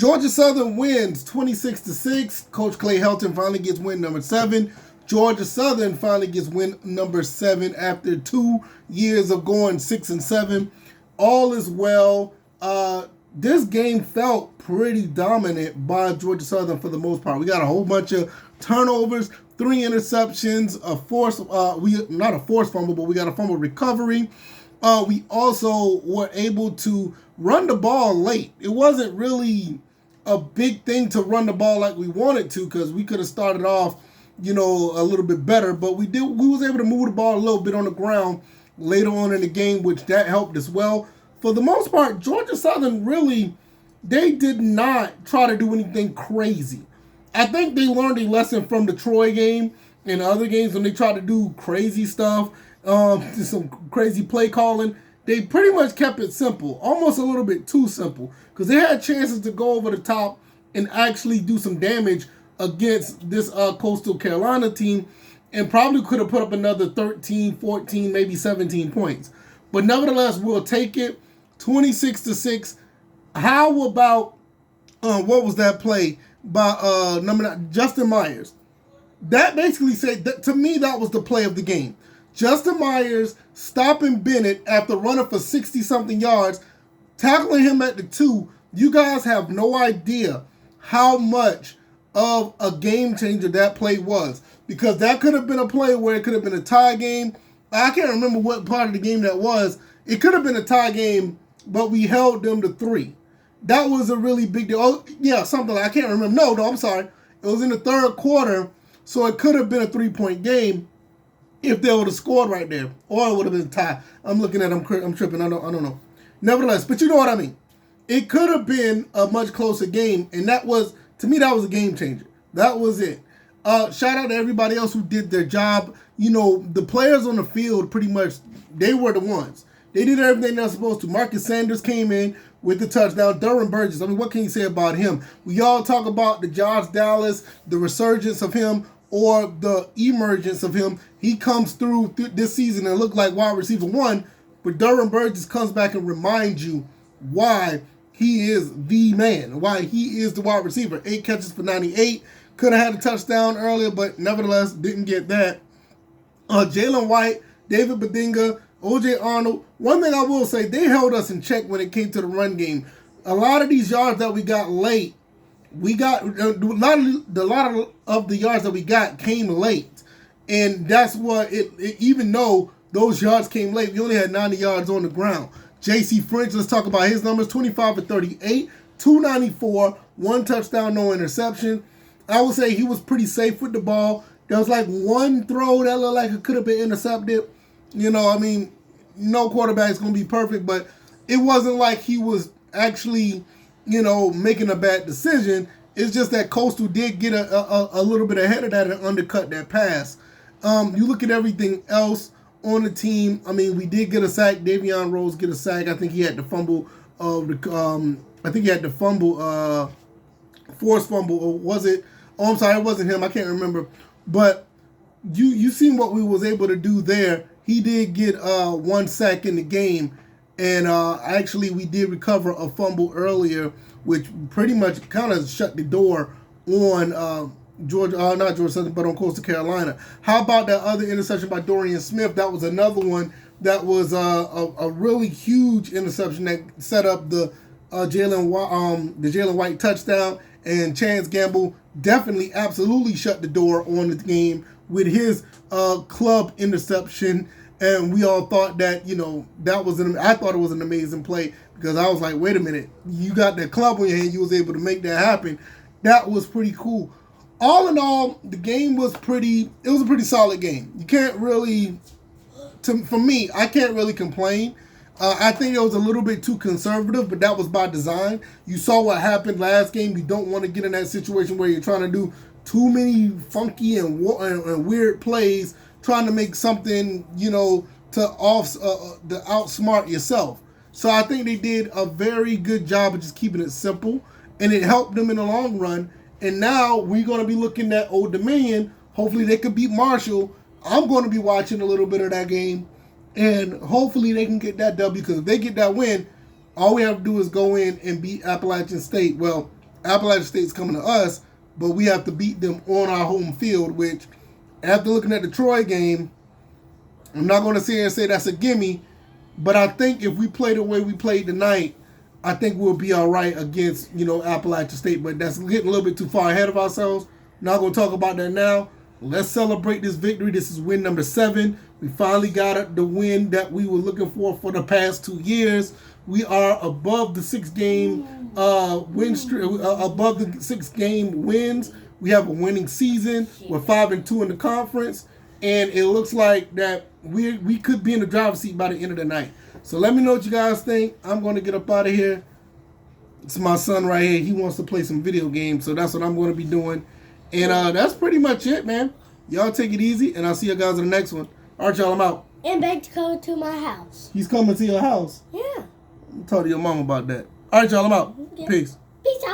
Georgia Southern wins 26-6. Coach Clay Helton finally gets win number 7. Georgia Southern finally gets win number 7 after 2 years of going 6-7. All is well. This game felt pretty dominant by Georgia Southern for the most part. We got a whole bunch of turnovers, 3 interceptions, not a forced fumble, but we got a fumble recovery. We also were able to run the ball late. It wasn't really a big thing to run the ball like we wanted to, because we could have started off, a little bit better. But we was able to move the ball a little bit on the ground later on in the game, which that helped as well. For the most part, Georgia Southern really, they did not try to do anything crazy. I think they learned a lesson from the Troy game and other games when they tried to do crazy stuff, some crazy play calling. They pretty much kept it simple, almost a little bit too simple, because they had chances to go over the top and actually do some damage against this Coastal Carolina team, and probably could have put up another 13, 14, maybe 17 points. But nevertheless, we'll take it. 26-6. How about what was that play by number 9, Justin Myers? That basically said that, to me, that was the play of the game. Justin Myers stopping Bennett after running for 60-something yards, tackling him at the 2. You guys have no idea how much of a game changer that play was, because that could have been a play where it could have been a tie game. I can't remember what part of the game that was. It could have been a tie game, but we held them to 3. That was a really big deal. Oh, yeah, something like, I can't remember. No, I'm sorry. It was in the third quarter, so it could have been a 3-point game if they would have scored right there, or it would have been a tie. I'm looking at them. I'm tripping. I don't know. Nevertheless, but you know what I mean. It could have been a much closer game, and that was, to me, that was a game changer. That was it. Shout out to everybody else who did their job. The players on the field, pretty much, they were the ones. They did everything they're supposed to. Marcus Sanders came in with the touchdown. Durham Burgess, I mean, what can you say about him? We all talk about the Josh Dallas, the resurgence of him, or the emergence of him. He comes through this season and looked like wide receiver 1, but Durham Burgess comes back and reminds you why he is the man, why he is the wide receiver. 8 catches for 98. Could have had a touchdown earlier, but nevertheless didn't get that. Jalen White, David Bedinga, O.J. Arnold. One thing I will say, they held us in check when it came to the run game. A lot of these yards that we got late, a lot of the yards that we got came late. And that's what even though those yards came late, we only had 90 yards on the ground. J.C. French, let's talk about his numbers. 25 for 38, 294, 1 touchdown, no interception. I would say he was pretty safe with the ball. There was like one throw that looked like it could have been intercepted. No quarterback's going to be perfect, but it wasn't like he was actually, making a bad decision. It's just that Coastal did get a little bit ahead of that and undercut that pass. You look at everything else on the team. I mean, we did get a sack. Davion Rose get a sack. I think he had the fumble. Forced fumble, or was it? Oh, I'm sorry, it wasn't him. I can't remember. But you seen what we was able to do there. He did get 1 sack in the game, and actually we did recover a fumble earlier, which pretty much kind of shut the door on not Georgia Southern, but on Coastal Carolina. How about that other interception by Dorian Smith? That was another one that was a really huge interception that set up the Jalen White touchdown, and Chance Gamble definitely absolutely shut the door on the game with his club interception. And we all thought that, I thought it was an amazing play, because I was like, wait a minute, you got that club on your hand, you was able to make that happen. That was pretty cool. All in all, the game was a pretty solid game. You can't really, for me, I can't really complain. I think it was a little bit too conservative, but that was by design. You saw what happened last game. You don't want to get in that situation where you're trying to do too many funky and weird plays, trying to make something, to outsmart yourself. So I think they did a very good job of just keeping it simple, and it helped them in the long run. And now we're going to be looking at Old Dominion. Hopefully they could beat Marshall. I'm going to be watching a little bit of that game, and hopefully they can get that W, because if they get that win, all we have to do is go in and beat Appalachian State. Well, Appalachian State's coming to us, but we have to beat them on our home field, which, after looking at the Troy game, I'm not going to sit here and say that's a gimme, but I think if we play the way we played tonight, I think we'll be all right against, Appalachian State, but that's getting a little bit too far ahead of ourselves. Not going to talk about that now. Let's celebrate this victory. This is win number 7. We finally got the win that we were looking for the past 2 years. We are above the 6-game win streak, above the 6-game wins. We have a winning season. We're 5-2 in the conference, and it looks like that we could be in the driver's seat by the end of the night. So let me know what you guys think. I'm going to get up out of here. It's my son right here. He wants to play some video games, so that's what I'm going to be doing. And that's pretty much it, man. Y'all take it easy, and I'll see you guys in the next one. All right, y'all, I'm out. And back to come to my house. He's coming to your house? Yeah. Talk to your mom about that. All right, y'all, I'm out. Okay. Peace. Peace out.